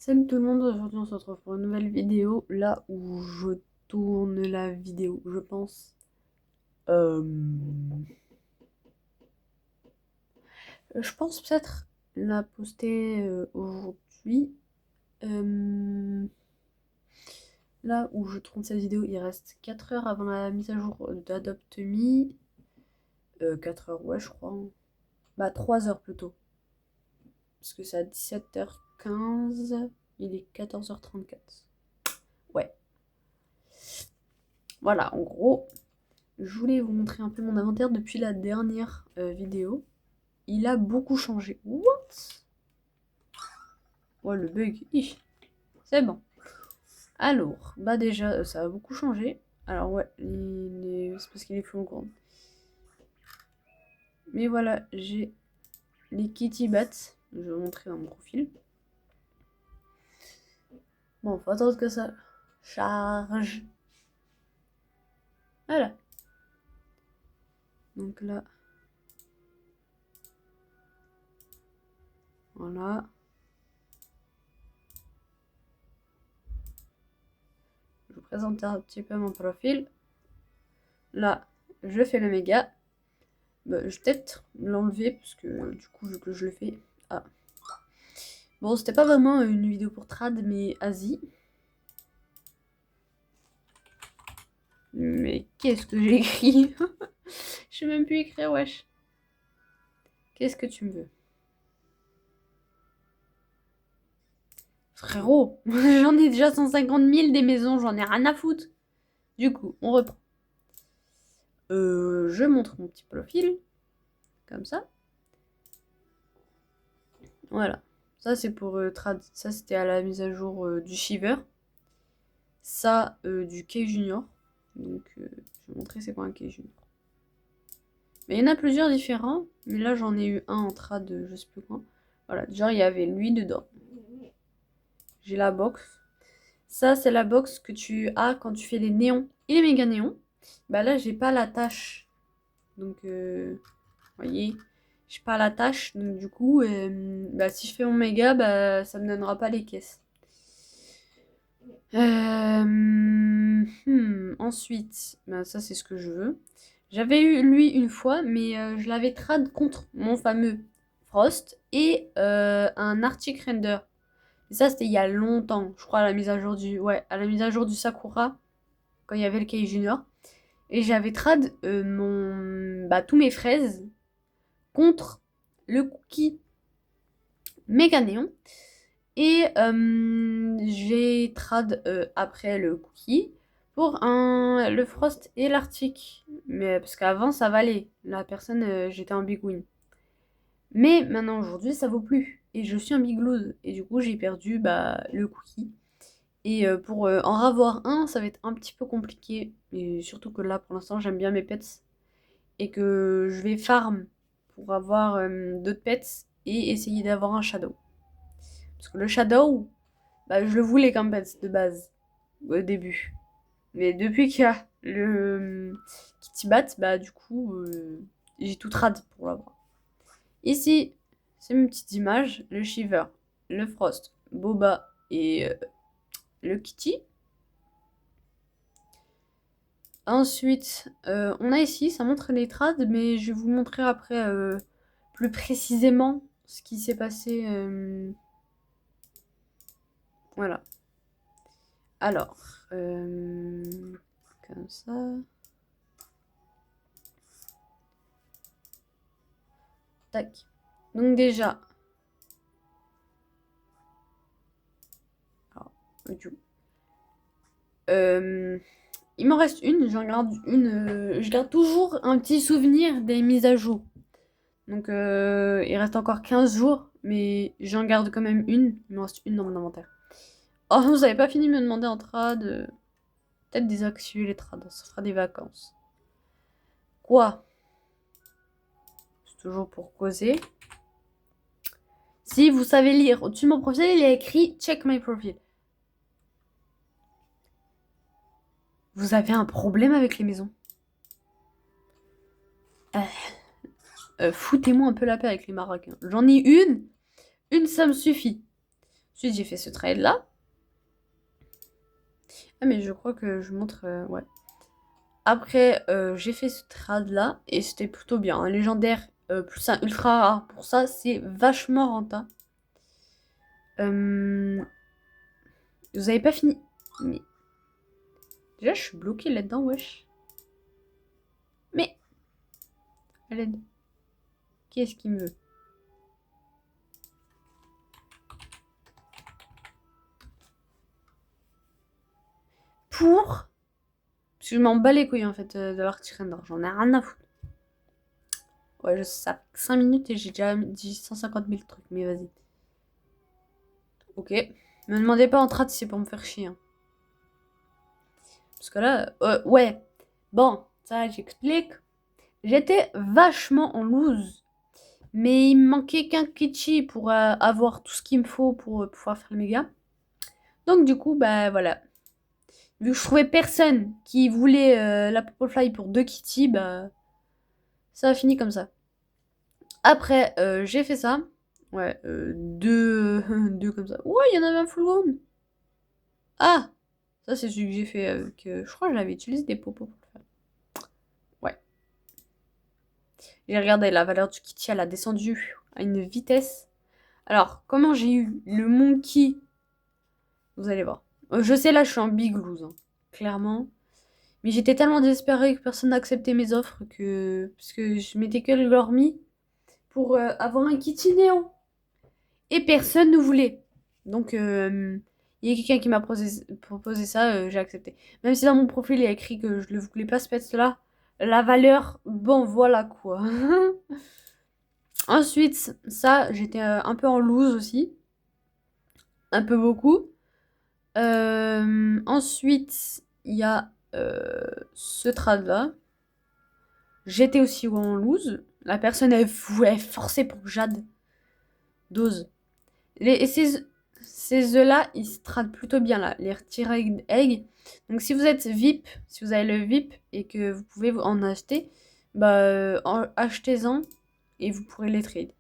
Salut tout le monde, aujourd'hui on se retrouve pour une nouvelle vidéo, là où je tourne la vidéo, je pense. Euh, je pense peut-être la poster aujourd'hui. Là où je tourne cette vidéo, il reste 4 heures avant la mise à jour d'Adopt Me. 4 heures, ouais, je crois. Bah, 3 heures plutôt. Parce que c'est à 17h15, il est 14h34. Ouais. Voilà, en gros, je voulais vous montrer un peu mon inventaire depuis la dernière vidéo. Il a beaucoup changé. What? Ouais, le bug. C'est bon. Alors, bah déjà, ça a beaucoup changé. Alors ouais, c'est parce qu'il est plus grand. Mais voilà, j'ai les Kitty Bats. Je vais vous montrer dans mon profil. Bon, faut attendre que ça charge. Voilà. Donc là. Voilà. Je vous présente un petit peu mon profil. Là, je fais le méga. Bah, je vais peut-être l'enlever parce que du coup, vu que je le fais. Ah. Bon, c'était pas vraiment une vidéo pour trad, mais Asie. Mais qu'est-ce que j'ai écrit? Je sais même plus écrire, wesh. Qu'est-ce que tu me veux? Frérot, j'en ai déjà 150 000 des maisons, j'en ai rien à foutre. Du coup, on reprend. Je montre mon petit profil. Comme ça. Voilà. Ça, c'est pour trad. Ça, c'était à la mise à jour du Shiver. Ça, du K Junior. Donc, je vais montrer c'est quoi un K Junior. Mais il y en a plusieurs différents. Mais là, j'en ai eu un en trad, je sais plus quoi. Voilà, genre, il y avait lui dedans. J'ai la box. Ça, c'est la box que tu as quand tu fais les néons et les méga néons. Bah là, j'ai pas la tâche. Donc, vous voyez, j'ai pas la tâche. Donc, du coup, bah, si je fais mon méga, bah, ça me donnera pas les caisses. Ensuite, bah, ça, c'est ce que je veux. J'avais eu lui une fois, mais je l'avais trad contre mon fameux Frost et un Arctic Render. Et ça, c'était il y a longtemps, je crois, à la mise à jour du, ouais, à la mise à jour du Sakura, quand il y avait le Kei Junior. Et j'avais trad bah, tous mes fraises contre le cookie méga néon. Et j'ai trad après le cookie pour le Frost et l'Arctic. Mais parce qu'avant, ça valait. La personne, j'étais en big win. Mais maintenant, aujourd'hui, ça vaut plus. Et je suis en big lose. Et du coup, j'ai perdu bah, le cookie. Et pour en ravoir un, ça va être un petit peu compliqué. Et surtout que là, pour l'instant, j'aime bien mes pets. Et que je vais farm pour avoir d'autres pets et essayer d'avoir un shadow. Parce que le shadow, bah, je le voulais comme pet de base, au début. Mais depuis qu'il y a le Kitty Bat, bah du coup, j'ai tout trad pour l'avoir. Ici, c'est mes petites images. Le Shiver, le Frost, Boba et le Kitty. Ensuite, on a ici, ça montre les trades, mais je vais vous montrer après plus précisément ce qui s'est passé. Voilà. Alors, comme ça. Tac. Donc déjà. Alors, il m'en reste une, j'en garde une. Je garde toujours un petit souvenir des mises à jour. Donc il reste encore 15 jours, mais j'en garde quand même une. Il me reste une dans mon inventaire. Oh, vous avez pas fini de me demander en trad. Peut-être désactiver les trades, ça fera des vacances. Quoi? C'est toujours pour causer. Si vous savez lire, au-dessus de mon profil, il y a écrit Check my profile. Vous avez un problème avec les maisons? Foutez-moi un peu la paix avec les Marocains. J'en ai une ça me suffit. Ensuite, j'ai fait ce trade-là. Ah, mais je crois que je montre... ouais. Après, j'ai fait ce trade-là et c'était plutôt bien. Un légendaire plus un ultra rare. Pour ça, c'est vachement rentable. Vous avez pas fini. Mais... Déjà, je suis bloquée là-dedans, wesh. Mais... À l'aide. Qui est-ce qui me veut? Pour... Parce que je m'en bats les couilles, en fait, de l'Arctic Render. J'en ai rien à foutre. Ouais, je sais, ça fait 5 minutes et j'ai déjà dit 150 000 trucs, mais vas-y. Ok. Me demandez pas en trad si c'est pour me faire chier. Hein. Parce que là, ouais. Bon, ça, j'explique. J'étais vachement en loose. Mais il me manquait qu'un Kichi pour avoir tout ce qu'il me faut pour pouvoir faire le méga. Donc, du coup, bah voilà. Vu que je trouvais personne qui voulait la Purple Fly pour 2 Kitty, bah ça a fini comme ça. Après, j'ai fait ça. Ouais, deux comme ça. Ouais, il y en avait un full one. Ah, ça c'est celui que j'ai fait avec... je crois que j'avais utilisé des popos pour le faire. Ouais. J'ai regardé, la valeur du Kitty, elle a descendu à une vitesse. Alors, comment j'ai eu le Monkey? Vous allez voir. Je sais, là, je suis en big lose, hein, clairement. Mais j'étais tellement désespérée que personne n'acceptait mes offres que... Parce que je m'étais que l'ormi pour avoir un Kitty néant. Et personne ne voulait. Donc, il y a quelqu'un qui m'a proposé ça, j'ai accepté. Même si dans mon profil, il y a écrit que je ne voulais pas ce pet-là, la valeur, bon, voilà quoi. Ensuite, ça, j'étais un peu en loose aussi. Un peu beaucoup. Ensuite, il y a ce trad-là. J'étais aussi en loose. La personne, elle voulait forcer pour que Jade dose. Et ces œufs-là, ils se traitent plutôt bien là, les T-Reg egg. Donc si vous êtes VIP, si vous avez le VIP et que vous pouvez en acheter, bah achetez-en et vous pourrez les trade.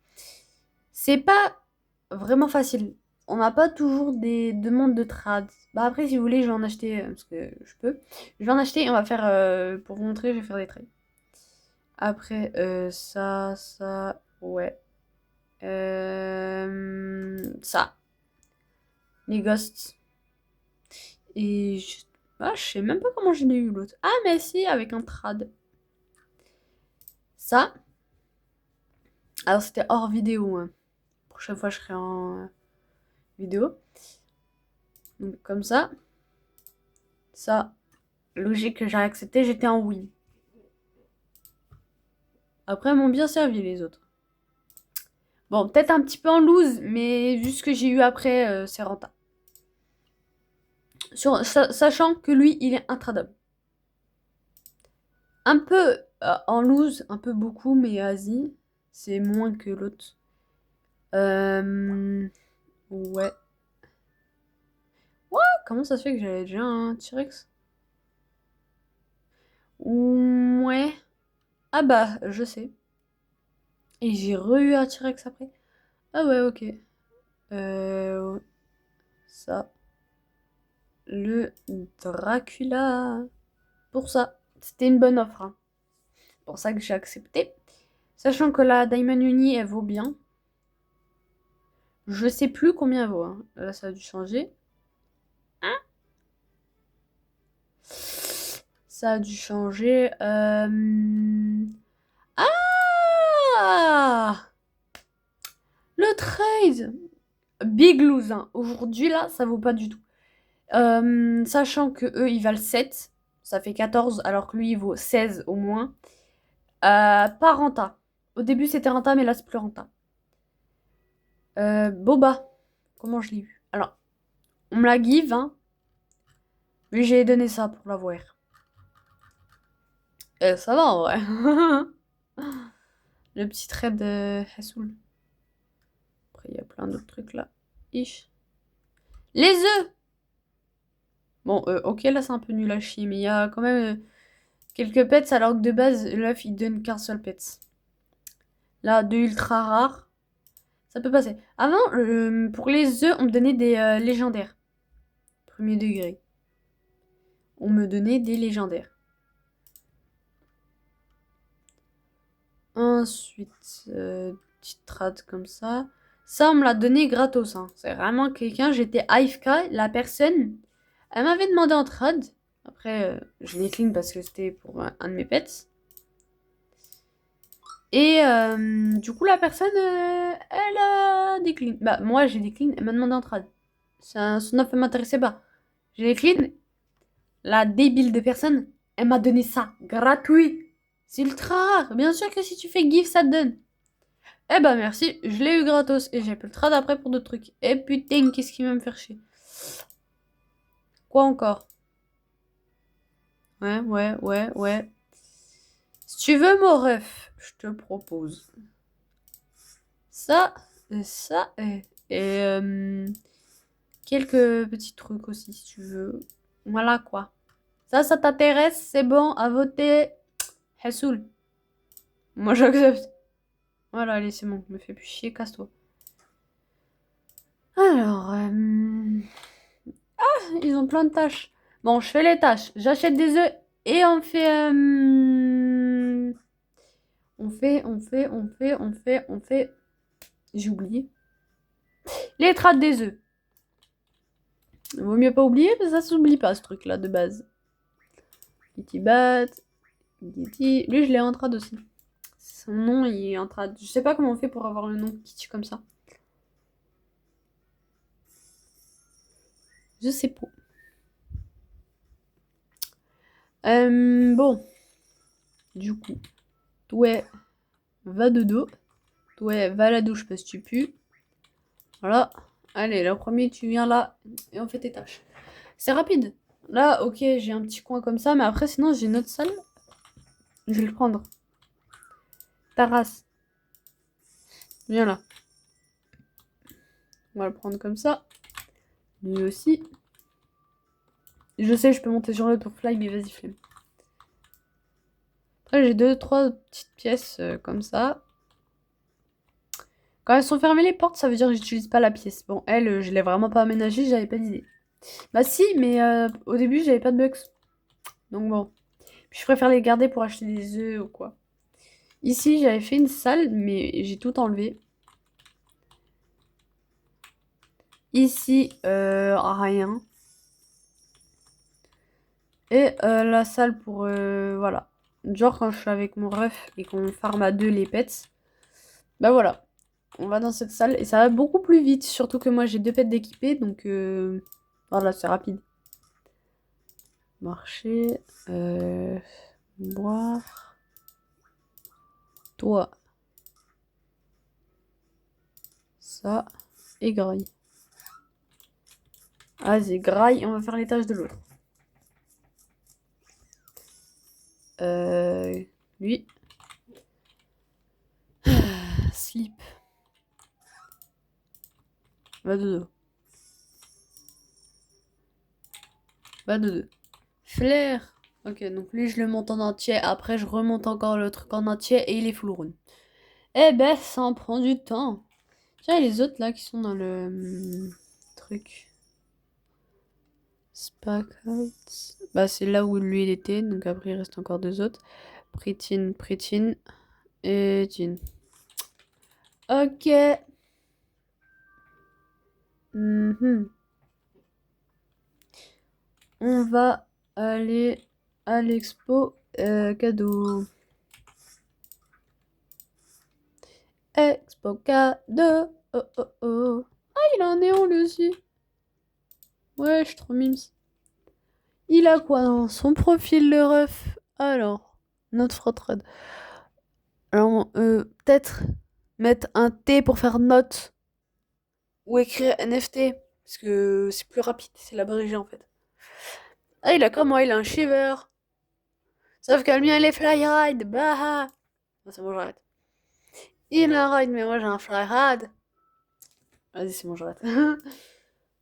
C'est pas vraiment facile. On n'a pas toujours des demandes de trade. Bah après si vous voulez, je vais en acheter parce que je peux. Je vais en acheter et on va faire pour vous montrer, je vais faire des trades. Après ça, ouais. Ça. Les ghosts. Et je sais même pas comment j'ai eu l'autre. Ah, mais si, avec un trad. Ça. Alors, c'était hors vidéo. Hein. Prochaine fois, je serai en vidéo. Donc, comme ça. Ça. Logique que j'ai accepté, j'étais en win. Après, ils m'ont bien servi, les autres. Bon, peut-être un petit peu en loose, mais vu ce que j'ai eu après, c'est rentable. Sachant que lui, il est intradable. Un peu en loose, un peu beaucoup, mais vas-y. C'est moins que l'autre. Ouais. What? Comment ça se fait que j'avais déjà un T-Rex? Ouais. Ah bah, je sais. Et j'ai eu un T-Rex après. Ah ouais, ok. Ça. Le Dracula. Pour ça. C'était une bonne offre. Hein. C'est pour ça que j'ai accepté. Sachant que la Diamond Uni, elle vaut bien. Je sais plus combien elle vaut. Hein. Là, ça a dû changer. Hein? Ça a dû changer. Ah! Le trade! Big lose. Hein. Aujourd'hui, là, ça vaut pas du tout. Sachant que eux, ils valent 7. Ça fait 14, alors que lui, il vaut 16 au moins. Pas renta. Au début, c'était renta, mais là, c'est plus renta. Boba. Comment je l'ai eu? Alors, on me la give, hein. Mais j'ai donné ça pour l'avoir. Ça va, en vrai. Le petit trade de Hassoul. Après, il y a plein d'autres trucs, là. Ish. Les œufs! Bon, ok, là, c'est un peu nul à chier, mais il y a quand même quelques pets, alors que de base, l'œuf, il donne qu'un seul pet. Là, deux ultra rares. Ça peut passer. Avant, pour les œufs, on me donnait des légendaires. Premier degré. On me donnait des légendaires. Ensuite, petite trad comme ça. Ça, on me l'a donné gratos. Hein. C'est vraiment quelqu'un, j'étais AFK. La personne, elle m'avait demandé en trad. Après, je l'ai clean parce que c'était pour un de mes pets. Et du coup, la personne, elle a décline. Bah, moi, j'ai décline. Elle m'a demandé en trad. Son offre m'intéressait pas. J'ai décline. La débile de personne, elle m'a donné ça. Gratuit. C'est ultra rare. Bien sûr que si tu fais GIF, ça te donne. Eh ben merci, je l'ai eu gratos. Et j'ai pu le trad après pour d'autres trucs. Et putain, qu'est-ce qui va me faire chier. Quoi encore? Ouais. Si tu veux mon ref, je te propose ça, et quelques petits trucs aussi si tu veux. Voilà quoi. Ça t'intéresse? C'est bon, à voter. Hassoul. Moi j'accepte. Voilà, allez, c'est bon, me fais plus chier, casse-toi. Alors, ils ont plein de tâches. Bon, je fais les tâches. J'achète des œufs et on fait. On fait. J'ai oublié. Les trades des œufs. Vaut mieux pas oublier, parce que ça s'oublie pas ce truc-là de base. Kitty Bat. Kitty. Lui, je l'ai en trad aussi. Son nom, il est en trad. Je sais pas comment on fait pour avoir le nom Kitty comme ça. Je sais pas. Bon. Du coup. Ouais. Va de dos. Ouais, va à la douche parce que tu pues. Voilà. Allez, le premier, tu viens là et on fait tes tâches. C'est rapide. Là, ok, j'ai un petit coin comme ça, mais après, sinon, j'ai une autre salle. Je vais le prendre. Taras. Viens là. On va le prendre comme ça. Lui aussi. Je sais, je peux monter sur le pour fly, mais vas-y, flemme. Après, j'ai 2-3 petites pièces comme ça. Quand elles sont fermées les portes, ça veut dire que j'utilise pas la pièce. Bon, elle, je l'ai vraiment pas aménagée, j'avais pas d'idée. Bah si, mais au début, j'avais pas de bugs. Donc bon. Puis je préfère les garder pour acheter des œufs ou quoi. Ici, j'avais fait une salle, mais j'ai tout enlevé. Ici, rien. Et la salle pour... voilà. Genre quand je suis avec mon ref et qu'on farm à deux les pets. Bah voilà. On va dans cette salle et ça va beaucoup plus vite. Surtout que moi, j'ai deux pets d'équipés, donc... voilà, c'est rapide. Marcher. Boire. Toi. Ça. Et graille. Vas-y, graille, on va faire les tâches de l'autre. Lui. Slip. Va de dos. Va de deux. Flair. Ok, donc lui, je le monte en entier. Après, je remonte encore le truc en entier et il est full rune. Eh ben, ça en prend du temps. Tiens, les autres là qui sont dans le truc. Spackouts. Bah, c'est là où lui il était. Donc après, il reste encore deux autres. Prétine et Jean. Ok. On va aller à l'expo cadeau. Expo cadeau. Oh oh oh. Ah, il a un néon lui aussi. Ouais, je suis trop mimes. Il a quoi dans son profil, le ref? Alors, notre frotred. Alors, peut-être mettre un T pour faire note ou écrire NFT. Parce que c'est plus rapide, c'est l'abrégé en fait. Ah, il a comment? Il a un shiver. Sauf que le mien, il est fly ride. Bah ah. Ah, c'est bon, j'arrête. Il a un ride, mais moi j'ai un fly ride. Vas-y, c'est bon, j'arrête.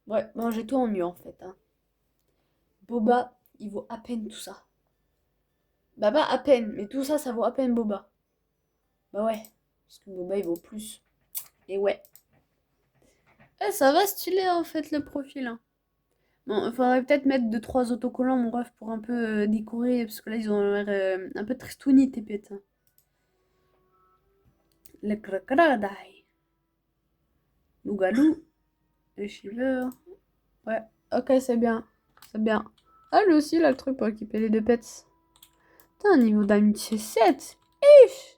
Ouais, bon, j'ai tout en mieux en fait. Hein. Boba, il vaut à peine tout ça. Bah, pas à peine, mais tout ça, ça vaut à peine Boba. Bah ouais, parce que Boba, il vaut plus. Et ouais. Eh, ça va stylé en fait le profil, hein. Bon, il faudrait peut-être mettre deux trois autocollants, mon ref, pour un peu décorer, parce que là, ils ont l'air un peu tristounis, tes pets, hein. Le crocodile. Loup-garou. Le shiver. Ouais, ok, c'est bien. C'est bien. Ah, lui aussi, là, le truc pour équiper les deux pets. Putain, niveau d'amitié 7. Ish.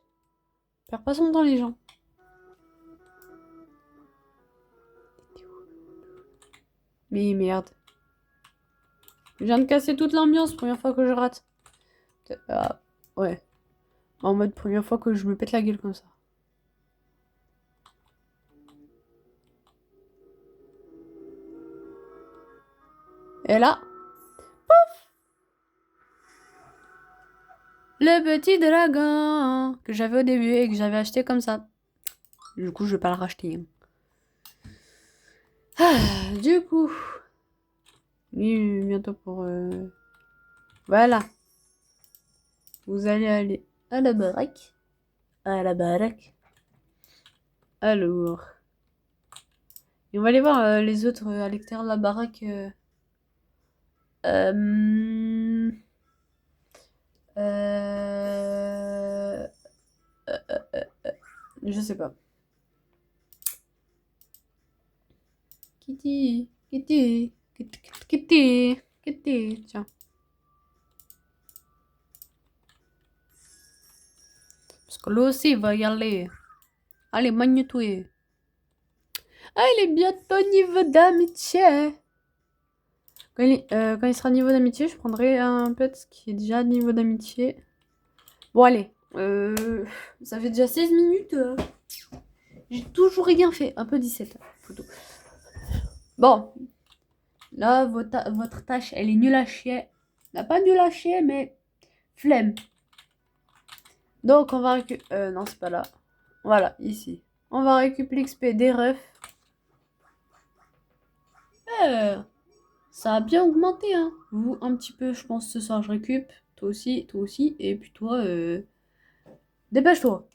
Perds pas son temps, les gens. Mais merde. Je viens de casser toute l'ambiance, première fois que je rate. Ah, ouais. En mode première fois que je me pète la gueule comme ça. Et là, le petit dragon que j'avais au début et que j'avais acheté comme ça. Du coup, je vais pas le racheter, hein. Ah, du coup, lui, bientôt pour... Voilà. Vous allez aller à la baraque. À la baraque. Alors. Et on va aller voir les autres à l'extérieur de la baraque. Euh, euh, je sais pas. Kitty, Kitty, Kitty, Kitty, Kitty. Tiens. Parce que lui aussi, il va y aller. Allez, magne-toi. Ah, il est bientôt niveau d'amitié. Quand il sera niveau d'amitié, je prendrai un pet qui est déjà niveau d'amitié. Bon, allez. Ça fait déjà 16 minutes. J'ai toujours rien fait. Un peu 17 photo. Bon. Là, votre tâche, elle est nulle à chier. N'a pas nulle à chier, mais flemme. Donc, on va récupérer... non, c'est pas là. Voilà, ici. On va récupérer l'XP des refs. Ça a bien augmenté, hein. Vous, un petit peu, je pense, ce soir, je récup. Toi aussi. Et puis toi, dépêche-toi.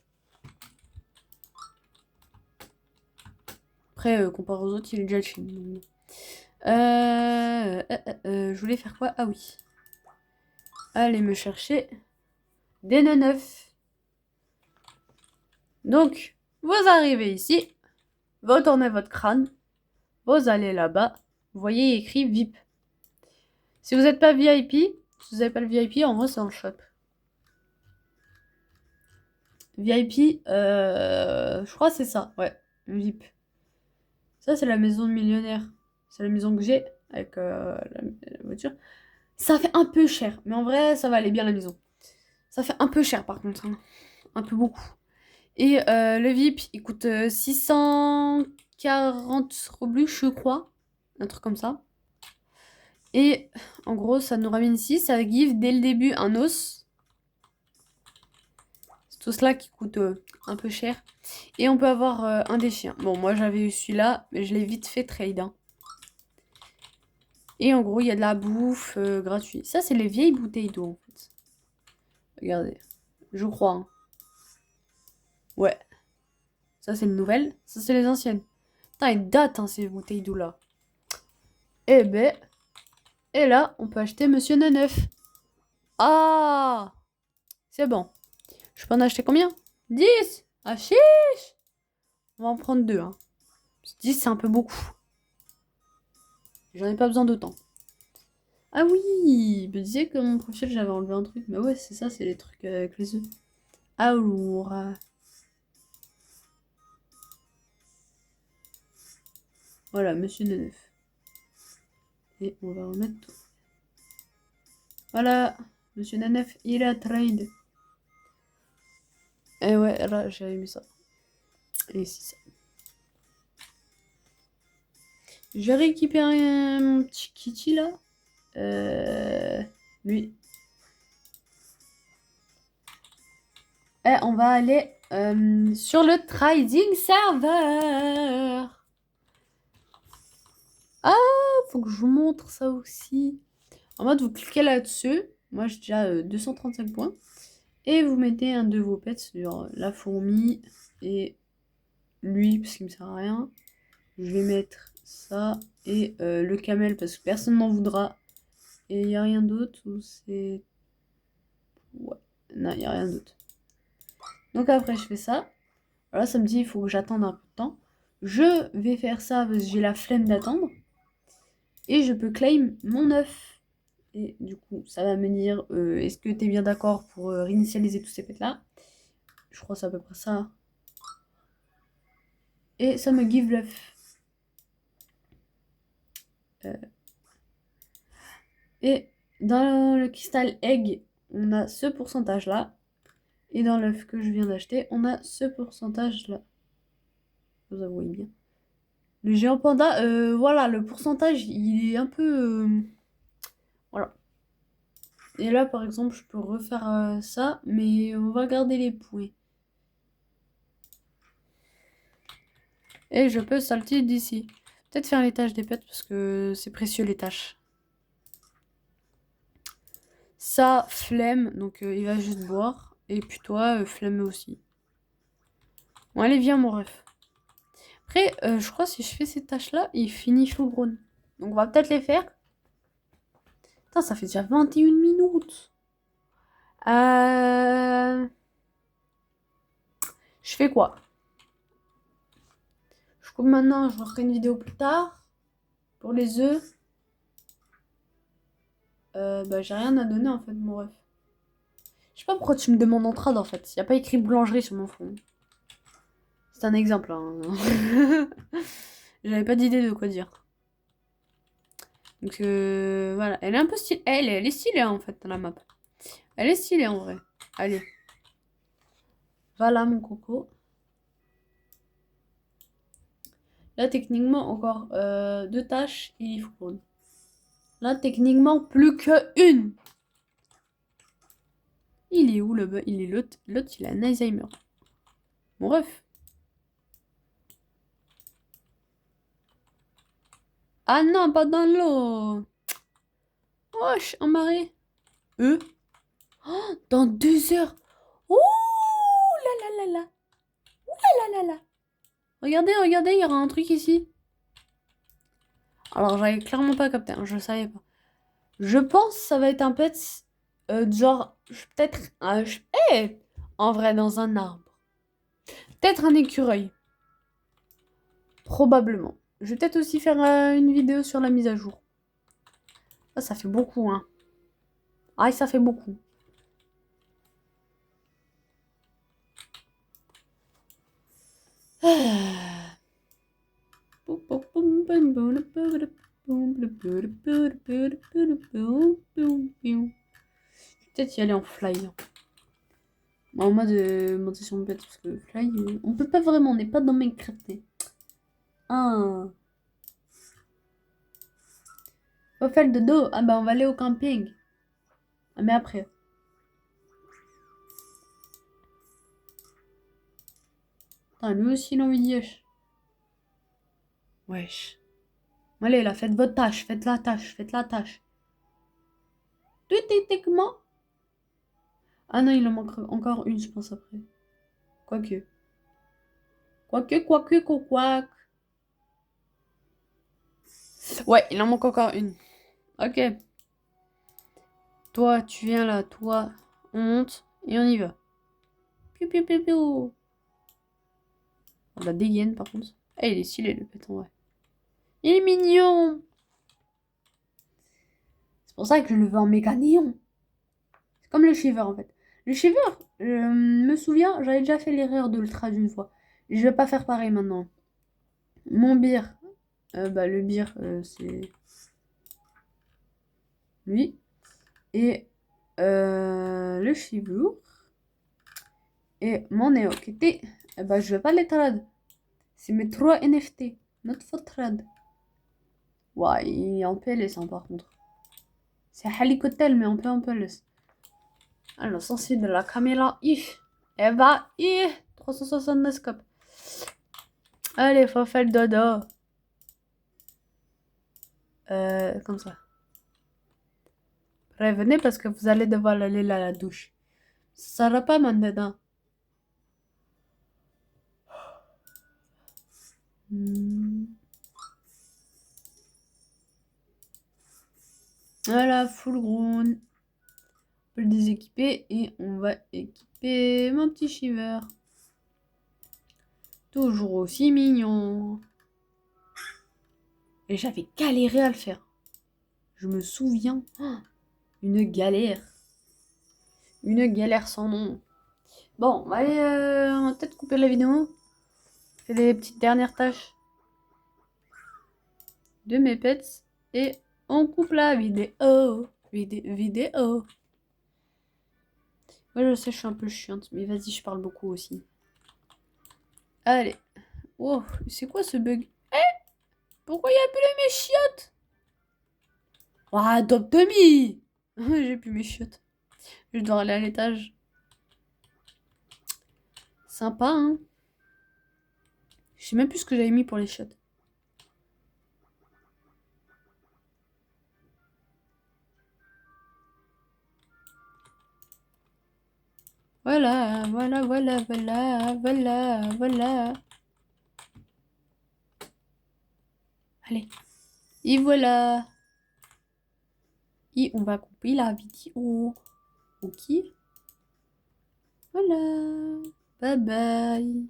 Après, comparé aux autres, il est déjà chill. Je voulais faire quoi? Ah oui. Allez me chercher des neufs. Donc, vous arrivez ici. Vous tournez votre crâne. Vous allez là-bas. Vous voyez écrit VIP. Si vous n'êtes pas VIP, si vous n'avez pas le VIP, en vrai, c'est dans le shop. VIP, je crois que c'est ça. Ouais, VIP. Ça, c'est la maison de millionnaire. C'est la maison que j'ai avec la voiture. Ça fait un peu cher, mais en vrai, ça va aller bien la maison. Ça fait un peu cher par contre, hein. Un peu beaucoup. Et le VIP, il coûte 640 roubles, je crois. Un truc comme ça. Et en gros, ça nous ramène ici. Ça give dès le début un os. C'est tout cela qui coûte un peu cher. Et on peut avoir un des chiens. Bon, moi j'avais eu celui-là, mais je l'ai vite fait trade, hein. Et en gros, il y a de la bouffe gratuite. Ça, c'est les vieilles bouteilles d'eau, en fait. Regardez. Je crois, hein. Ouais. Ça, c'est les nouvelles. Ça, c'est les anciennes. Putain, ils datent, hein, ces bouteilles d'eau, là. Eh ben... Et là, on peut acheter Monsieur Neuf. Ah! C'est bon. Je peux en acheter combien? 10. Ah, chiche! On va en prendre 2, hein. 10, c'est un peu beaucoup. J'en ai pas besoin d'autant. Ah oui! Je me disais que mon profil, j'avais enlevé un truc. Mais ouais, c'est ça, c'est les trucs avec les œufs. Alors... Voilà, Monsieur Neuf. Et on va remettre tout. Voilà, Monsieur Nanef, il a trade. Et ouais, là, j'avais mis ça. Et ici, ça. Je vais récupérer mon petit Kitty, là. Lui. Et on va aller sur le trading server. Ah, faut que je vous montre ça aussi. En mode, vous cliquez là-dessus. Moi, j'ai déjà 235 points. Et vous mettez un de vos pets sur la fourmi et lui, parce qu'il me sert à rien. Je vais mettre ça et le camel parce que personne n'en voudra. Et il n'y a rien d'autre ou c'est... Ouais, non, il n'y a rien d'autre. Donc après, je fais ça. Voilà, ça me dit il faut que j'attende un peu de temps. Je vais faire ça parce que j'ai la flemme d'attendre. Et je peux claim mon œuf. Et du coup, ça va me dire est-ce que tu es bien d'accord pour réinitialiser tous ces pets-là. Je crois que c'est à peu près ça. Et ça me give l'œuf. Et dans le crystal egg, on a ce pourcentage-là. Et dans l'œuf que je viens d'acheter, on a ce pourcentage-là. Vous voyez bien. Le géant panda, voilà, le pourcentage, il est un peu... voilà. Et là, par exemple, je peux refaire ça, mais on va garder les points. Et je peux salter d'ici. Peut-être faire les tâches des pets, parce que c'est précieux les tâches. Ça, flemme, donc il va juste boire. Et puis toi, flemme aussi. Bon, allez, viens, mon ref. Après, je crois que si je fais ces tâches-là, il finit full grown. Donc on va peut-être les faire. Putain, ça fait déjà 21 minutes. Je fais quoi? Je coupe maintenant, je referai une vidéo plus tard. Pour les œufs. Bah j'ai rien à donner en fait, mon ref. Je sais pas pourquoi tu me demandes en trad en fait. Il n'y a pas écrit boulangerie sur mon front. C'est un exemple. Hein. J'avais pas d'idée de quoi dire. Donc voilà. Elle est un peu stylée. Elle est stylée en fait dans la map. Elle est stylée en vrai. Allez. Voilà mon coco. Là techniquement encore 2 tâches et il faut. Là techniquement plus qu'une. Il est où le... Il est l'autre. L'autre il a un Alzheimer. Mon ref. Ah non, pas dans l'eau. Wesh, en marée. Oh, dans 2 heures. Ouh là là là là. Ouh là là là là. Regardez, regardez, il y aura un truc ici. Alors, j'avais clairement pas capté, hein, je savais pas. Je pense que ça va être un pet, genre, peut-être un... Eh, en vrai, dans un arbre. Peut-être un écureuil. Probablement. Je vais peut-être aussi faire une vidéo sur la mise à jour. Ah, ça fait beaucoup, hein. Ah, ça fait beaucoup. Peut-être y aller en fly. En mode monter sur mon pet, parce que fly, on peut pas vraiment, on n'est pas dans Minecraft. Ah. Faut faire le dodo. Ah bah on va aller au camping. Ah mais après. Attends, lui aussi il a envie d'y aller. Wesh. Allez là, faites votre tâche, faites la tâche, faites la tâche. Techniquement. Ah non, il en manque encore une, je pense, après. Quoique. Quoique. Ouais, il en manque encore une. Ok. Toi, tu viens là, toi, on monte et on y va. Piou piou piou piou. On la dégaine par contre. Eh, il est stylé le pet en vrai. Il est mignon. C'est pour ça que je le veux en méga néon. C'est comme le Shiver en fait. Le Shiver, je me souviens, j'avais déjà fait l'erreur de le trad une fois. Je vais pas faire pareil maintenant. Mon beer, bah le beer, c'est lui. Et le Shiver. Et mon Neo qui était, bah je vais pas les trad. C'est mes 3 NFT. Not for trad. Ouais, il est en PLS hein, par contre. C'est Halikotel, mais on peut en PLS. Alors, sensible de la caméra, if. Eh bah, 369 scope. Allez, faut faire le dodo. Comme ça. Prévenez parce que vous allez devoir aller à la douche. Ça sera pas mon dedans. Voilà, full grown. On peut le déséquiper et on va équiper mon petit Shiver. Toujours aussi mignon. Et j'avais galéré à le faire. Je me souviens. Oh, une galère. Une galère sans nom. Bon, allez, on va peut-être couper la vidéo. Je fais les petites dernières tâches de mes pets. Et on coupe la vidéo. Vidéo. Ouais, je sais, je suis un peu chiante. Mais vas-y, je parle beaucoup aussi. Allez. Oh, c'est quoi ce bug? Pourquoi il n'y a plus mes chiottes? Oh, adopte-me. J'ai plus mes chiottes. Je dois aller à l'étage. Sympa, hein? Je sais même plus ce que j'avais mis pour les chiottes. Voilà, voilà, voilà, voilà, voilà, voilà. Allez. Et voilà. Et on va couper la vidéo. Ok. Voilà. Bye bye.